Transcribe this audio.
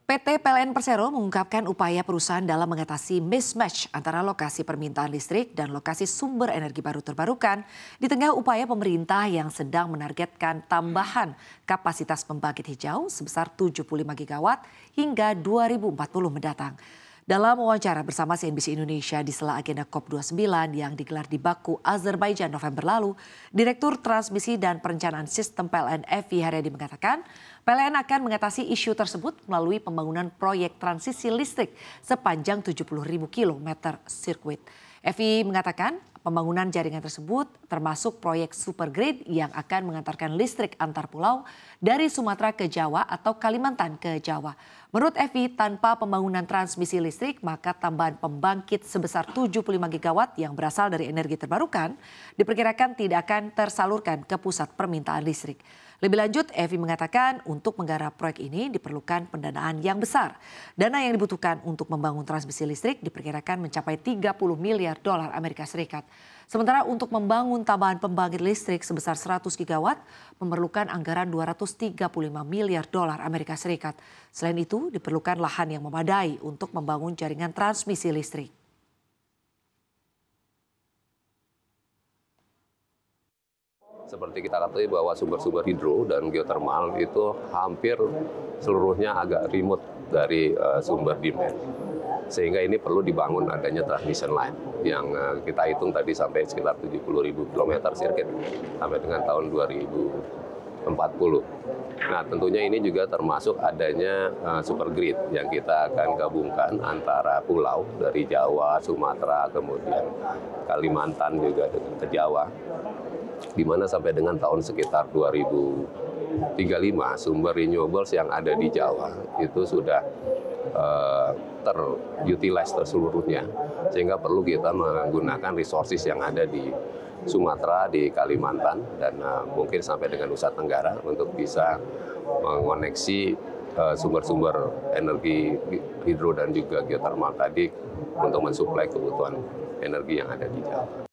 PT PLN Persero mengungkapkan upaya perusahaan dalam mengatasi mismatch antara lokasi permintaan listrik dan lokasi sumber energi baru terbarukan di tengah upaya pemerintah yang sedang menargetkan tambahan kapasitas pembangkit hijau sebesar 75 gigawatt hingga 2040 mendatang. Dalam wawancara bersama CNBC Indonesia di sela agenda COP29 yang digelar di Baku, Azerbaijan November lalu, Direktur Transmisi dan Perencanaan Sistem PLN Evi Haryadi mengatakan, PLN akan mengatasi isu tersebut melalui pembangunan proyek transisi listrik sepanjang 70.000 km sirkuit. Evi mengatakan pembangunan jaringan tersebut termasuk proyek super grid yang akan mengantarkan listrik antar pulau dari Sumatera ke Jawa atau Kalimantan ke Jawa. Menurut Evi, tanpa pembangunan transmisi listrik, maka tambahan pembangkit sebesar 75 gigawatt yang berasal dari energi terbarukan diperkirakan tidak akan tersalurkan ke pusat permintaan listrik. Lebih lanjut, Evi mengatakan untuk menggarap proyek ini diperlukan pendanaan yang besar. Dana yang dibutuhkan untuk membangun transmisi listrik diperkirakan mencapai 30 miliar dolar Amerika Serikat. Sementara untuk membangun tambahan pembangkit listrik sebesar 100 gigawatt memerlukan anggaran 235 miliar dolar Amerika Serikat. Selain itu, diperlukan lahan yang memadai untuk membangun jaringan transmisi listrik. Seperti kita ketahui bahwa sumber-sumber hidro dan geotermal itu hampir seluruhnya agak remote dari sumber demand. Sehingga ini perlu dibangun adanya transmission line yang kita hitung tadi sampai sekitar 70.000 km sirkuit sampai dengan tahun 2040. Nah, tentunya ini juga termasuk adanya super grid yang kita akan gabungkan antara pulau dari Jawa, Sumatera, kemudian Kalimantan juga dengan ke Jawa. Di mana sampai dengan tahun sekitar 2035 sumber renewables yang ada di Jawa itu sudah terutilize seluruhnya, sehingga perlu kita menggunakan resources yang ada di Sumatera, di Kalimantan, dan mungkin sampai dengan Nusa Tenggara untuk bisa mengoneksi sumber-sumber energi hidro dan juga geotermal tadi untuk mensuplai kebutuhan energi yang ada di Jawa.